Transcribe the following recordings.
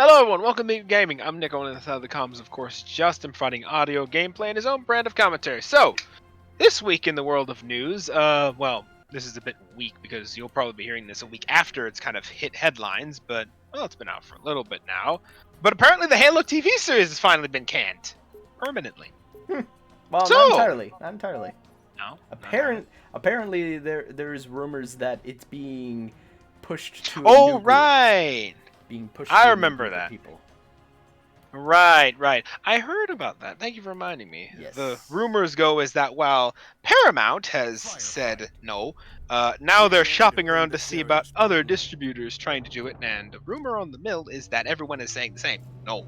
Hello everyone, welcome to Gaming. I'm Nick on the side of the comms, of course, just imparting audio gameplay and his own brand of commentary. So, this week in the world of news, well, this is a bit weak because you'll probably be hearing this a week after it's kind of hit headlines, but, well, it's been out for a little bit now. But apparently the Halo TV series has finally been canned. Permanently. Well, So- not entirely. Not entirely. No? Apparently, there's rumors that it's being pushed to. Oh, a new group. right! Being pushed. I to a new remember group of that. People. Right. I heard about that. Thank you for reminding me. Yes. The rumors go is that while Paramount has said no, now they're shopping around to see about other distributors trying to do it, and the rumor on the mill is that everyone is saying the same. No.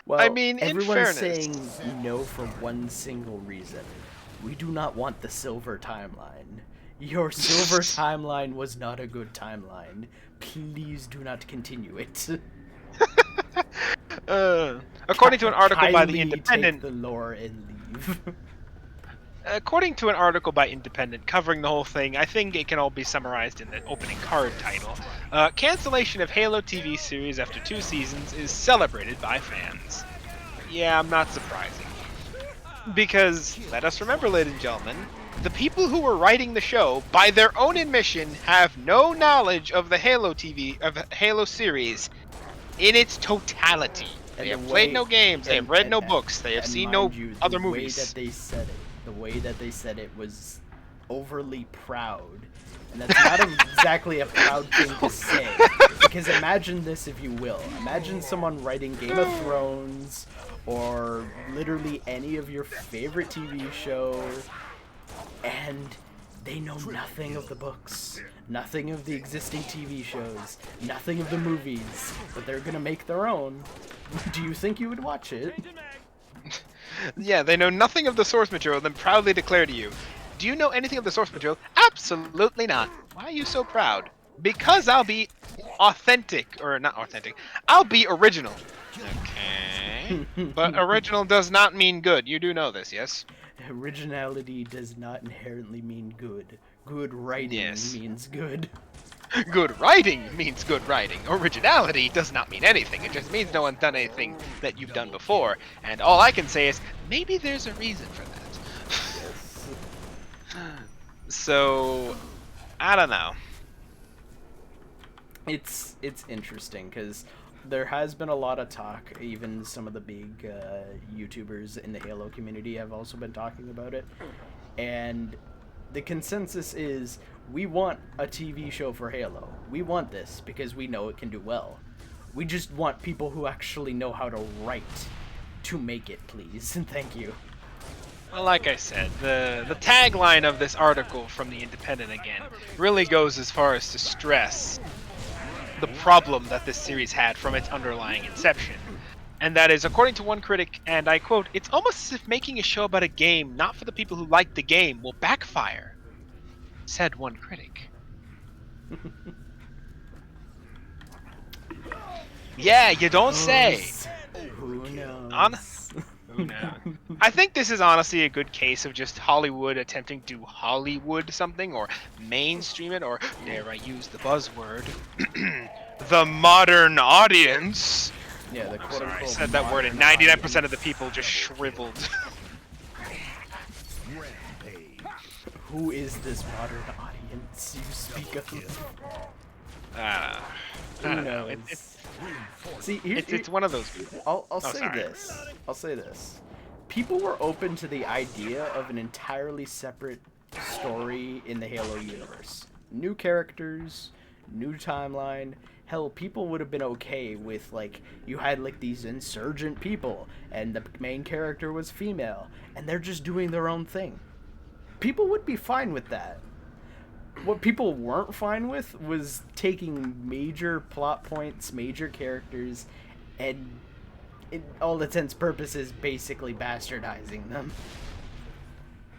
Well, I mean, in everyone's fairness, saying no for one single reason. We do not want the silver timeline. Your silver timeline was not a good timeline. Please do not continue it. according to an article by the Kindly Independent, take the lore and leave. according to an article by Independent covering the whole thing, I think it can all be summarized in the opening card title. Cancellation of Halo TV series after 2 seasons is celebrated by fans. Yeah, I'm not surprising. Because, let us remember, ladies and gentlemen, the people who were writing the show, by their own admission, have no knowledge of the Halo series in its totality. They have played no games, they have read no books, they have seen no other movies. The way that they said it was overly proud. And that's not exactly a proud thing to say. Because imagine this, if you will. Imagine someone writing Game of Thrones or literally any of your favorite TV show, and they know nothing of the books, nothing of the existing TV shows, nothing of the movies, but they're gonna make their own. Do you think you would watch it? Yeah, they know nothing of the source material, then proudly declare to you, do you know anything of the source material? Absolutely not. Why are you so proud? Because I'll be authentic, or not authentic, I'll be original. Okay. But original does not mean good. You do know this, yes? Originality does not inherently mean good. Good writing means good. Good writing means good writing. Originality does not mean anything. It just means no one's done anything that you've done before. And all I can say is, maybe there's a reason for that. So, I don't know. It's interesting because there has been a lot of talk. Even some of the big YouTubers in the Halo community have also been talking about it. And the consensus is, we want a TV show for Halo. We want this because we know it can do well. We just want people who actually know how to write to make it, please. And thank you. Well, like I said, the tagline of this article from the Independent again really goes as far as to stress the problem that this series had from its underlying inception. And that is, according to one critic, and I quote, "It's almost as if making a show about a game not for the people who like the game will backfire," said one critic. Yeah, you don't say. Who knows? Who knows? I think this is honestly a good case of just Hollywood attempting to Hollywood something, or mainstream it, or dare I use the buzzword, the modern audience. Yeah, the quote I said that word and 99% of the people just shriveled. Who is this modern audience you speak of? I don't know. See, It's one of those people. I'll say this. People were open to the idea of an entirely separate story in the Halo universe. New characters, new timeline. Hell, people would have been okay with, like, you had, like, these insurgent people, and the main character was female, and they're just doing their own thing. People would be fine with that. What people weren't fine with was taking major plot points, major characters, and in all intents and purposes, basically bastardizing them.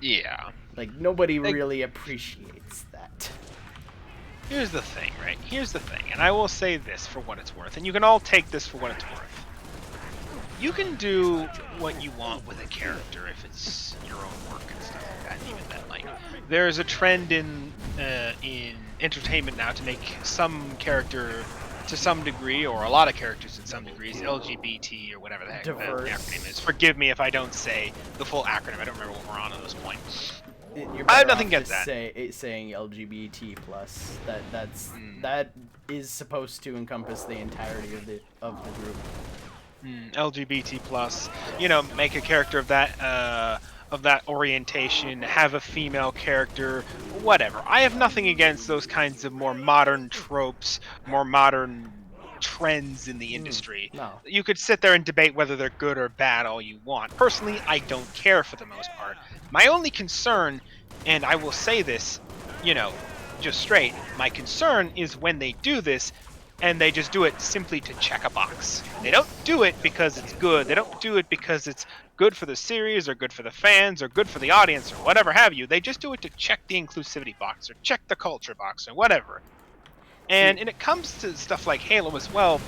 Yeah. Like, nobody really appreciates that. Here's the thing, right? Here's the thing, and I will say this for what it's worth, and you can all take this for what it's worth. You can do what you want with a character if it's your own work and stuff like that. Even then, like, there's a trend in entertainment now to make some character to some degree, or a lot of characters to some degrees, LGBT or whatever the heck that Diverse. acronym is. Forgive me if I don't say the full acronym. I don't remember what we're on at this point. You're I have better nothing off against just that. saying LGBT plus. That is supposed to encompass the entirety of the group. LGBT plus, make a character of that orientation, have a female character, whatever. I have nothing against those kinds of more modern tropes, more modern trends in the industry. No. You could sit there and debate whether they're good or bad all you want. Personally, I don't care for the most part. My only concern, and I will say this, just straight, my concern is when they do this, and they just do it simply to check a box. They don't do it because it's good. They don't do it because it's good for the series or good for the fans or good for the audience or whatever have you. They just do it to check the inclusivity box or check the culture box or whatever. And when it comes to stuff like Halo as well,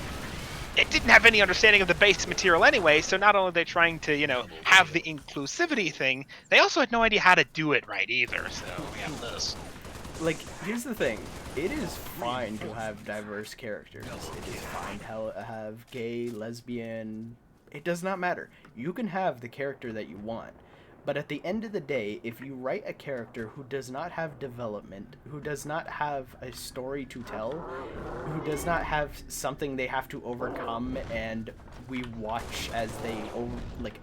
it didn't have any understanding of the base material anyway, so not only are they trying to, have the inclusivity thing, they also had no idea how to do it right either, so we have this. Like, here's the thing. It is fine to have diverse characters. It is fine to have gay, lesbian. It does not matter. You can have the character that you want. But at the end of the day, if you write a character who does not have development, who does not have a story to tell, who does not have something they have to overcome, and we watch as they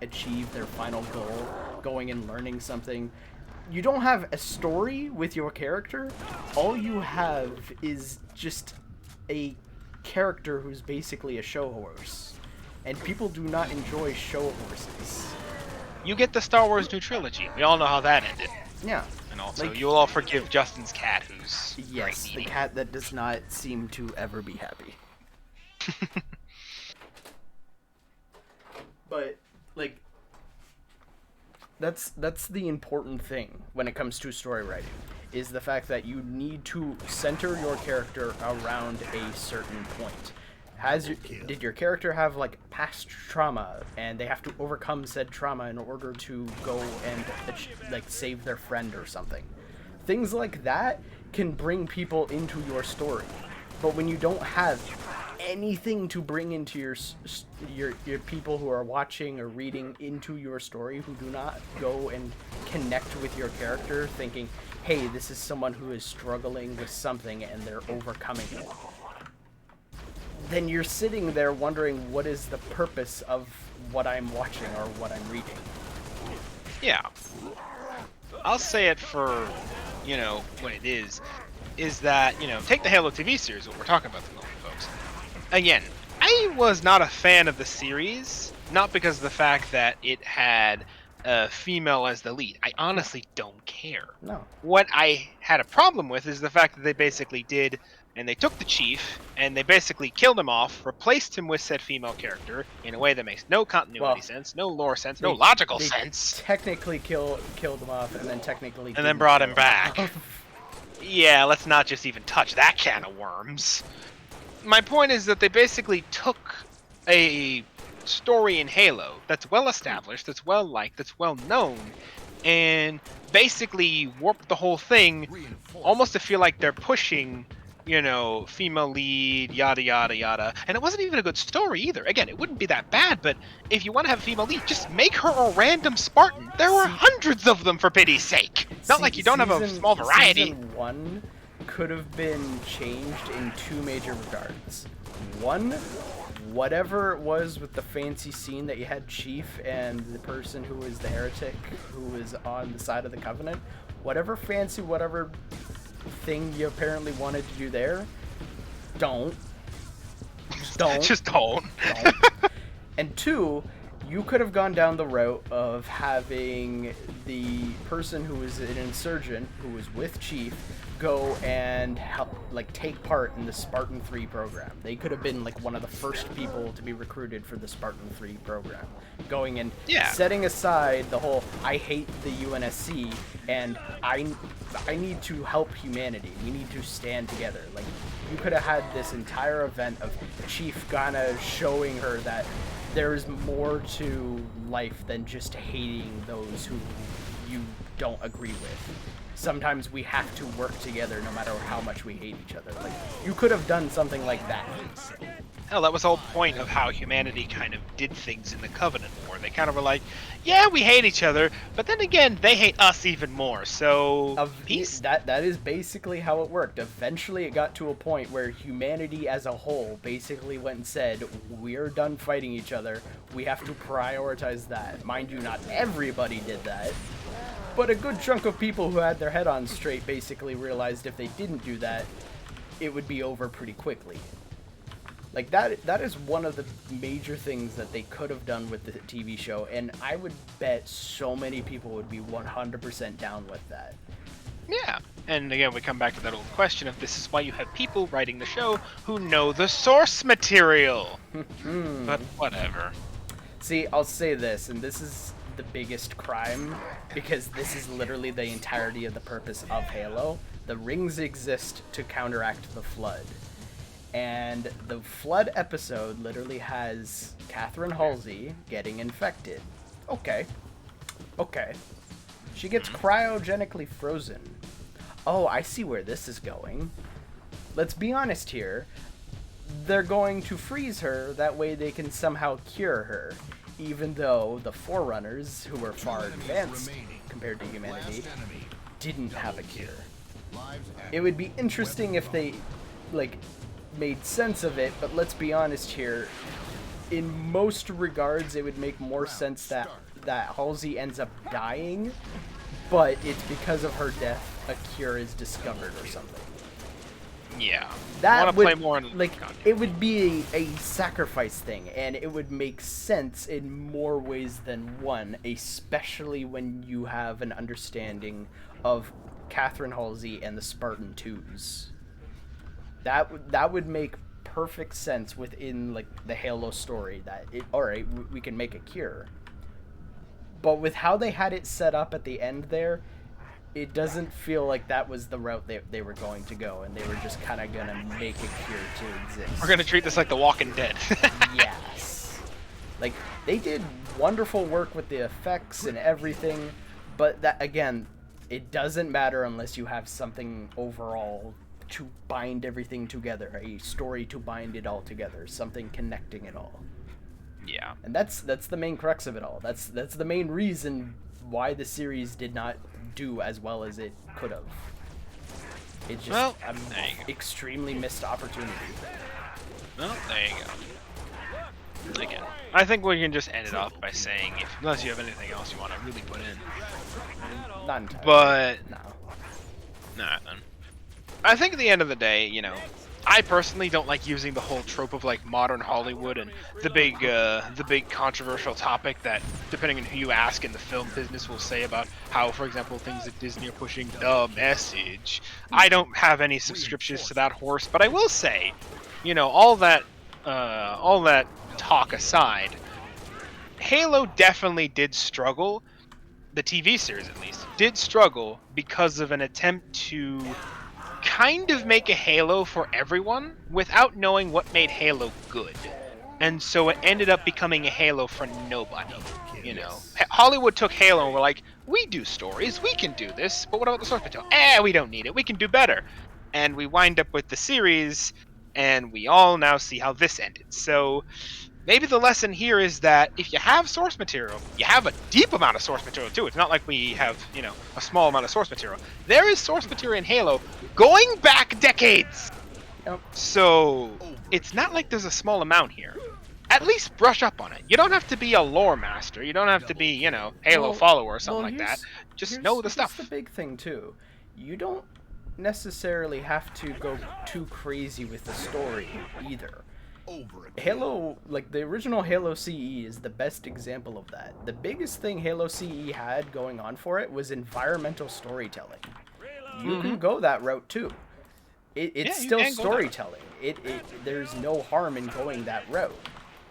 achieve their final goal, going and learning something, you don't have a story with your character. All you have is just a character who's basically a show horse. And people do not enjoy show horses. You get the Star Wars new trilogy. We all know how that ended. Yeah. And also, you'll all forgive Justin's cat, who's yes, the cat that does not seem to ever be happy. But that's the important thing when it comes to story writing, is the fact that you need to center your character around a certain point. Did your character have past trauma, and they have to overcome said trauma in order to go and save their friend or something? Things like that can bring people into your story. But when you don't have anything to bring into your people who are watching or reading into your story, who do not go and connect with your character, thinking, hey, this is someone who is struggling with something and they're overcoming it, then you're sitting there wondering, what is the purpose of what I'm watching or what I'm reading? Yeah. I'll say it for, what it is that, take the Halo TV series, what we're talking about at the moment, folks. Again, I was not a fan of the series, not because of the fact that it had a female as the lead. I honestly don't care. No. What I had a problem with is the fact that they basically did, and they took the chief, and they basically killed him off, replaced him with said female character in a way that makes no continuity sense, no lore sense, no logical sense. Technically killed him off, and then technically... And then brought him back. Yeah, let's not just even touch that can of worms. My point is that they basically took a story in Halo that's well established, that's well liked, that's well known, and basically warped the whole thing almost to feel like they're pushing, female lead, yada yada yada. And it wasn't even a good story either. Again, it wouldn't be that bad, but if you want to have a female lead, just make her a random Spartan. There were hundreds of them, for pity's sake. Not like you don't have a small variety. Season 1 could have been changed in two major regards. One, whatever it was with the fancy scene that you had Chief and the person who was the heretic, who was on the side of the Covenant, whatever thing you apparently wanted to do there, don't. Just don't. And two, you could have gone down the route of having the person who was an insurgent, who was with Chief, go and help, take part in the Spartan 3 program. They could have been one of the first people to be recruited for the Spartan 3 program, going and setting aside the whole I hate the UNSC and I need to help humanity. We need to stand together. You could have had this entire event of Chief Ghana showing her that there is more to life than just hating those who you don't agree with. sometimes we have to work together no matter how much we hate each other. Like, you could have done something like that. Hell, that was the whole point of how humanity kind of did things in the Covenant War. They kind of were like, yeah, we hate each other, but then again, they hate us even more, so peace? That is basically how it worked. Eventually it got to a point where humanity as a whole basically went and said, we're done fighting each other, we have to prioritize that. Mind you, not everybody did that, but a good chunk of people who had their head on straight basically realized if they didn't do that, it would be over pretty quickly. Like, that is one of the major things that they could have done with the TV show, and I would bet so many people would be 100% down with that. Yeah, and again, we come back to that old question of this is why you have people writing the show who know the source material. But whatever. See, I'll say this, and this is the biggest crime, because this is literally the entirety of the purpose of Halo. The rings exist to counteract the Flood. And the Flood episode literally has Catherine Halsey getting infected. Okay. She gets cryogenically frozen. Oh, I see where this is going. Let's be honest here. They're going to freeze her, that way they can somehow cure her. Even though the Forerunners, who were far advanced compared to humanity, didn't have a cure. It would be interesting if they, like, made sense of it, but let's be honest here. In most regards, it would make more sense that Halsey ends up dying, but it's because of her death a cure is discovered or something. Yeah. That would play more in like it would be a sacrifice thing, and it would make sense in more ways than one, especially when you have an understanding of Catherine Halsey and the Spartan 2s. That would make perfect sense within, like, the Halo story, that alright, we can make a cure. But with how they had it set up at the end there, it doesn't feel like that was the route they were going to go, and they were just kind of gonna make a cure to exist. We're gonna treat this like The Walking Dead. Yes. Like, they did wonderful work with the effects and everything, but that, again, it doesn't matter unless you have something overall to bind everything together, a story to bind it all together, something connecting it all. Yeah. And that's the main crux of it all. That's the main reason why the series did not do as well as it could have. It's just an extremely missed opportunity. Well, there you go. Again, I think we can just end it off by saying, unless you have anything else you want to really put in. Not entirely. But no. Nah, then. I think at the end of the day, you know, I personally don't like using the whole trope of like modern Hollywood and the big controversial topic that, depending on who you ask in the film business, will say about how, for example, things at Disney are pushing the message. I don't have any subscriptions to that horse, but I will say, you know, all that talk aside, Halo definitely did struggle. The TV series, at least, did struggle because of an attempt to kind of make a Halo for everyone without knowing what made Halo good. And so it ended up becoming a Halo for nobody, you know. Hollywood took Halo and were like, we do stories, we can do this, but what about the source material? We don't need it, we can do better. And we wind up with the series, and we all now see how this ended. So maybe the lesson here is that if you have source material, you have a deep amount of source material too. It's not like we have, you know, a small amount of source material. There is source material in Halo going back decades. Yep. So it's not like there's a small amount here. At least brush up on it. You don't have to be a lore master. You don't have to be, you know, Halo follower or something like that. Just know the stuff. That's the big thing too. You don't necessarily have to go too crazy with the story either. Halo, like the original Halo CE, is the best example of that. The biggest thing Halo CE had going on for it was environmental storytelling. You can go that route too. It's still storytelling. There's no harm in going that route.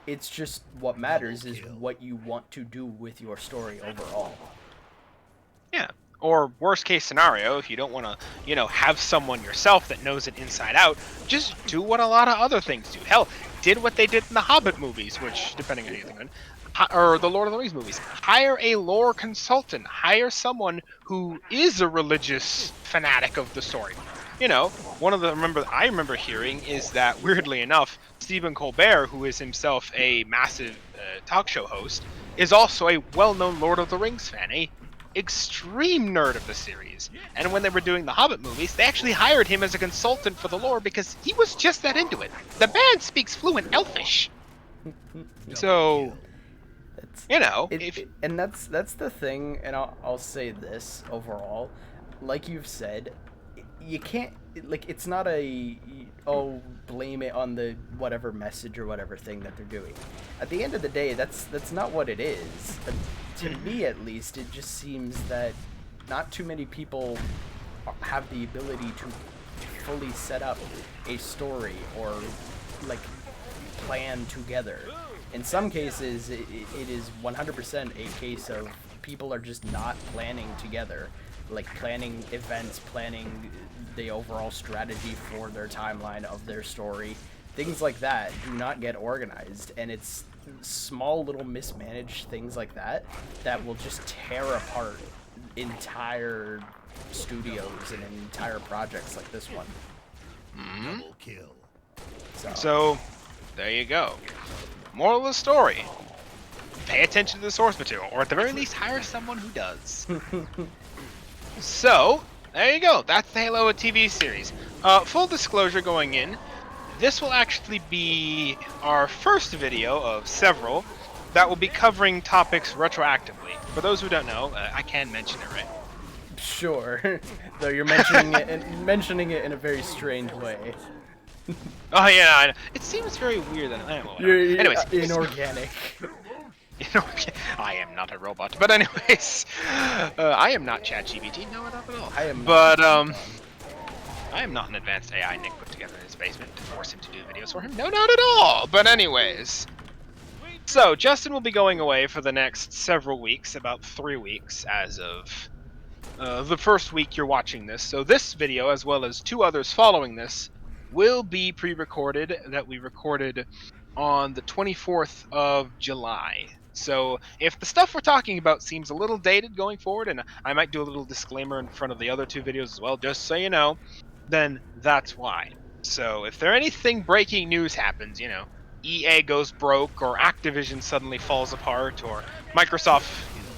It's just what matters is what you want to do with your story overall. Yeah. Or worst case scenario, if you don't want to, you know, have someone yourself that knows it inside out, just do what a lot of other things do. Hell, did what they did in the Hobbit movies, which, depending on anything, or the Lord of the Rings movies. Hire a lore consultant. Hire someone who is a religious fanatic of the story. You know, one of the I remember hearing is that, weirdly enough, Stephen Colbert, who is himself a massive talk show host, is also a well-known Lord of the Rings fan, a extreme nerd of the series. And when they were doing the Hobbit movies, they actually hired him as a consultant for the lore because he was just that into it. The man speaks fluent Elfish. So, you know, and that's the thing, and I'll say this overall, like you've said, you can't, like, it's not blame it on the whatever message or whatever thing that they're doing. At the end of the day, that's not what it is. To me, at least, it just seems that not too many people have the ability to fully set up a story or, like, plan together. In some cases, it is 100% a case of people are just not planning together, like planning events, planning the overall strategy for their timeline of their story. Things like that do not get organized, and it's small little mismanaged things like that that will just tear apart entire studios and entire projects like this one. Double kill. So, there you go. Moral of the story: pay attention to the source material, or at the very least, hire someone who does. So, there you go. That's the Halo TV series. Full disclosure going in, this will actually be our first video of several that will be covering topics retroactively. For those who don't know, I can mention it, right? Sure. Though you're mentioning it in a very strange way. Oh yeah, I know. It seems very weird that anyways, inorganic. I am not a robot, but anyways, I am not ChatGPT. No, not at all. I am. But I am not an advanced AI Nick put together in his basement to force him to do videos for him. No, not at all. But anyways, so Justin will be going away for the next several weeks, about 3 weeks as of the first week you're watching this. So this video, as well as 2 others following this, will be pre-recorded that we recorded on the 24th of July. So if the stuff we're talking about seems a little dated going forward, and I might do a little disclaimer in front of the other 2 videos as well, just so you know, then that's why. So if there anything breaking news happens, you know, EA goes broke, or Activision suddenly falls apart, or Microsoft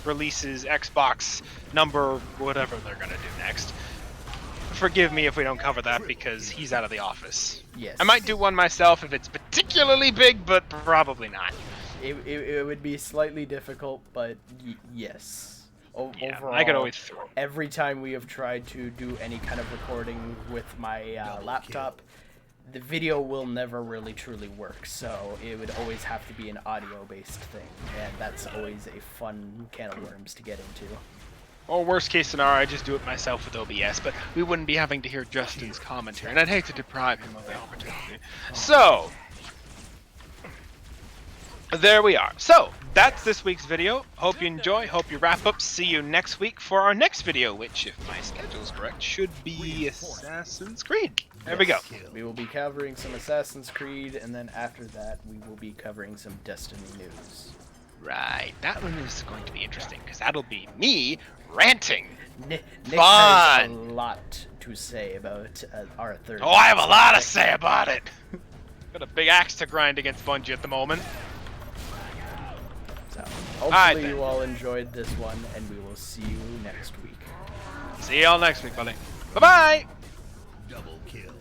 releases Xbox number whatever they're gonna do next, forgive me if we don't cover that because he's out of the office. Yes. I might do one myself if it's particularly big, but probably not. It would be slightly difficult, but yes. Yeah, overall, I could always throw. Every time we have tried to do any kind of recording with my laptop, the video will never really truly work, so it would always have to be an audio-based thing, and that's always a fun can of worms to get into. Or worst case scenario, I just do it myself with OBS, but we wouldn't be having to hear Justin's commentary, and I'd hate to deprive him of the opportunity. So, there we are. So, that's this week's video. Hope you enjoy, hope you wrap up. See you next week for our next video, which, if my schedule is correct, should be Assassin's Creed. There we go. We will be covering some Assassin's Creed, and then after that, we will be covering some Destiny news. Right, that one is going to be interesting, because that'll be me ranting. Nick Fun! has a lot to say about our third. Oh, I have a lot to say about it! Got a big axe to grind against Bungie at the moment. So, hopefully you all enjoyed this one, and we will see you next week. See y'all next week, buddy. Bye-bye! Double kill.